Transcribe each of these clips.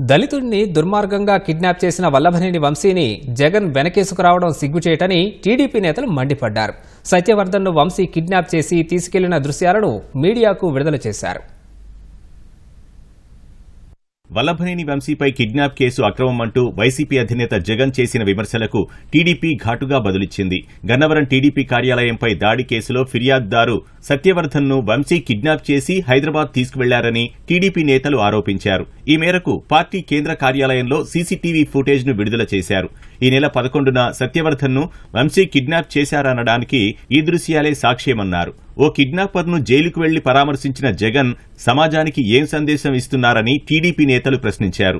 దళితుడిని దుర్మార్గంగా కిడ్నాప్ చేసిన వల్లభనేని వంశీని జగన్ వెనకేసుకురావడం సిగ్గుచేటని టీడీపీ నేతలు మండిపడ్డారు. సత్యవర్ధన్ను వంశీ కిడ్నాప్ చేసి తీసుకెళ్లిన దృశ్యాలను మీడియాకు విడుదల చేశారు. వల్లభనేని వంశీపై కిడ్నాప్ కేసు అక్రమం అంటూ వైసీపీ అధినేత జగన్ చేసిన విమర్శలకు టీడీపీ ఘాటుగా బదులిచ్చింది. గన్నవరం టీడీపీ కార్యాలయంపై దాడి కేసులో ఫిర్యాదుదారు సత్యవర్ధన్ను వంశీ కిడ్నాప్ చేసి హైదరాబాద్ తీసుకువెళ్లారని టీడీపీ నేతలు ఆరోపించారు. ఈ మేరకు పార్టీ కేంద్ర కార్యాలయంలో సీసీటీవీ ఫుటేజ్ను విడుదల చేశారు. ఈ నెల 11న సత్యవర్ధన్ను వంశీ కిడ్నాప్ చేశారనడానికి ఈ దృశ్యాలే సాక్ష్యమన్నారు. ఓ కిడ్నాపర్ను జైలుకు వెళ్లి పరామర్శించిన జగన్ సమాజానికి ఏం సందేశం ఇస్తున్నారని టీడీపీ నేతలు ప్రశ్నించారు.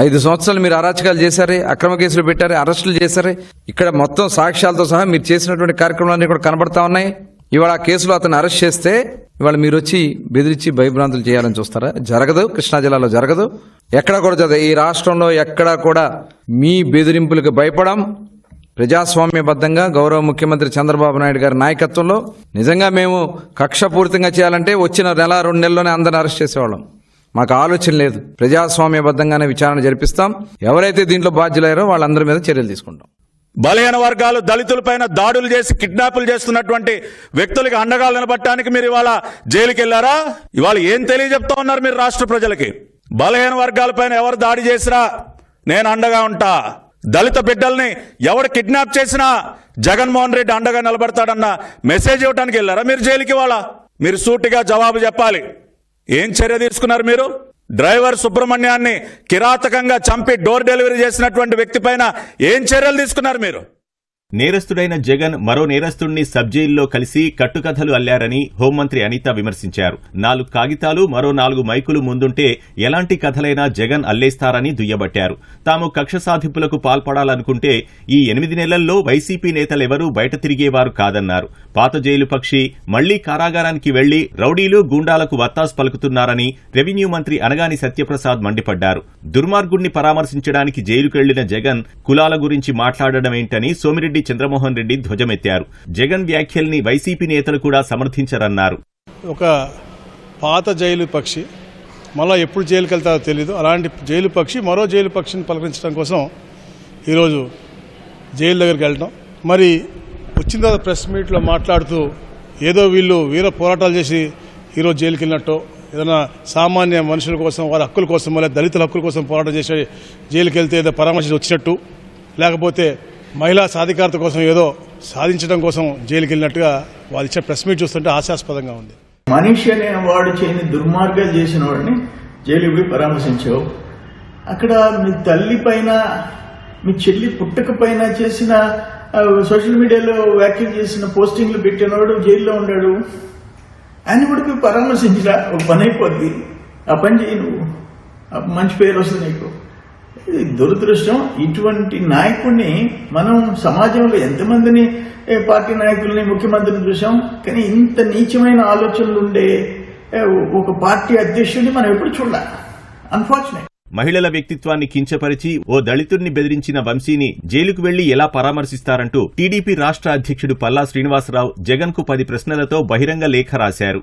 5 సంవత్సరాలు మీరు అరాచకాలు చేశారే, అక్రమ కేసులు పెట్టారే, అరెస్టులు చేశారే. ఇక్కడ మొత్తం సాక్ష్యాలతో సహా మీరు చేసినటువంటి కార్యక్రమాలన్నీ కూడా కనబడతా ఉన్నాయి. ఇవాళ ఆ కేసులో అతను అరెస్ట్ చేస్తే ఇవాళ మీరు వచ్చి బెదిరించి భయభ్రాంతులు చేయాలని చూస్తారా? జరగదు. కృష్ణా జిల్లాలో జరగదు. ఎక్కడా కూడా జరగదు. ఈ రాష్ట్రంలో ఎక్కడా కూడా మీ బెదిరింపులకు భయపడం. ప్రజాస్వామ్యబద్ధంగా గౌరవ ముఖ్యమంత్రి చంద్రబాబు నాయుడు గారి నాయకత్వంలో నిజంగా మేము కక్షపూరితంగా చేయాలంటే వచ్చిన నెల 2 నెలల్లోనే అందరిని అరెస్ట్ చేసేవాళ్ళం. మాకు ఆలోచన లేదు. ప్రజాస్వామ్యబద్ధంగానే విచారణ జరిపిస్తాం. ఎవరైతే దీంట్లో బాధ్యులయ్యారో వాళ్ళందరి మీద చర్యలు తీసుకుంటాం. బలహీన వర్గాలు దళితులపైన దాడులు చేసి కిడ్నాపులు చేస్తున్నటువంటి వ్యక్తులకి అండగా నిలబట్టడానికి మీరు ఇవాళ జైలుకి వెళ్లారా? ఇవాళ ఏం తెలియజెప్తా ఉన్నారు మీరు రాష్ట్ర ప్రజలకి? బలహీన వర్గాలపైన ఎవరు దాడి చేసినా నేను అండగా ఉంటా. దళిత బిడ్డల్ని ఎవరు కిడ్నాప్ చేసినా జగన్మోహన్ రెడ్డి అండగా నిలబడతాడన్న మెసేజ్ ఇవ్వడానికి వెళ్లారా మీరు జైలుకి? ఇవాళ మీరు సూటిగా జవాబు చెప్పాలి. ఏం చర్య తీసుకున్నారు మీరు? డ్రైవర్ సుబ్రహ్మణ్యాన్ని కిరాతకంగా చంపి డోర్ డెలివరీ చేసినటువంటి వ్యక్తి పైన ఏం చర్యలు తీసుకున్నారు మీరు? నేరస్తుడైన జగన్ మరో నేరస్తుడిని సబ్ జైల్లో కలిసి కట్టుకథలు అల్లారని హోంమంత్రి అనిత విమర్శించారు. 4 కాగితాలు మరో 4 మైకులు ముందుంటే ఎలాంటి కథలైనా జగన్ అల్లేస్తారని దుయ్యబట్టారు. తాము కక్ష సాధింపులకు పాల్పడాలనుకుంటే ఈ 8 నెలల్లో వైసీపీ నేతలెవరూ బయట తిరిగేవారు కాదన్నారు. పాత జైలు పక్షి మళ్లీ కారాగారానికి వెళ్లి రౌడీలు గూండాలకు వత్తాసు పలుకుతున్నారని రెవెన్యూ మంత్రి అనగాని సత్యప్రసాద్ మండిపడ్డారు. దుర్మార్గుడిని పరామర్శించడానికి జైలుకెళ్లిన జగన్ కులాల గురించి మాట్లాడడమేంటని సోమిరెడ్డి చంద్రమోహన్ రెడ్డి ధ్వజమెత్తారు. జగన్ వ్యాఖ్యల్ని వైసీపీ నేతలు కూడా సమర్థించారన్నారు. ఒక పాత జైలు పక్షి మళ్ళా ఎప్పుడు జైలుకి వెళ్తారో తెలీదు. అలాంటి జైలు పక్షి మరో జైలు పక్షిని పలకరించడం కోసం ఈరోజు జైలు దగ్గరికి వెళ్ళటం. మరి వచ్చిన తర్వాత ప్రెస్ మీట్లో మాట్లాడుతూ ఏదో వీళ్ళు వీర పోరాటాలు చేసి ఈరోజు జైలుకి వెళ్ళినట్టు, ఏదైనా సామాన్య మనుషుల కోసం, వారి హక్కుల కోసం, మళ్ళీ దళితుల హక్కుల కోసం పోరాటం చేసి జైలుకి వెళ్తే ఏదో పరామర్శించి వచ్చినట్టు, లేకపోతే మహిళా సాధికారత కోసం ఏదో సాధించడం కోసం జైలుకి వెళ్ళినట్టుగా వాళ్ళు ఇచ్చే ప్రెస్ మీట్ చూస్తుంటే హాస్యాస్పదంగా ఉంది. మనిషి అనే వాడు చేయని దుర్మార్గాలు చేసిన వాడిని జైలుకి పోయి పరామర్శించావు. అక్కడ మీ తల్లి పైన, మీ చెల్లి పుట్టక పైన చేసిన సోషల్ మీడియాలో వ్యాఖ్యలు చేసిన పోస్టింగ్లు పెట్టినవాడు జైల్లో ఉన్నాడు. ఆయన కూడా పోయి పరామర్శించరా? ఒక పని అయిపోద్ది. ఆ పని చేయి, నువ్వు మంచి పేరు వస్తుంది నీకు. ఇది దురదృష్టం. ఇటువంటి నాయకుడిని మనం సమాజంలో ఎంతమందిని పార్టీ నాయకుల్ని, ముఖ్యమంత్రిని చూసాం. కానీ ఇంత నీచమైన ఆలోచనలు ఉండే ఒక పార్టీ అధ్యక్షుడిని మనం ఎప్పుడు చూడాలి. అన్ఫార్చునేట్. మహిళల వ్యక్తిత్వాన్ని కించపరిచి ఓ దళితుడిని బెదిరించిన వంశీని జైలుకు వెళ్లి ఎలా పరామర్శిస్తారంటూ టీడీపీ రాష్ట్ర అధ్యక్షుడు పల్లా శ్రీనివాసరావు జగన్కు 10 ప్రశ్నలతో బహిరంగ లేఖ రాశారు.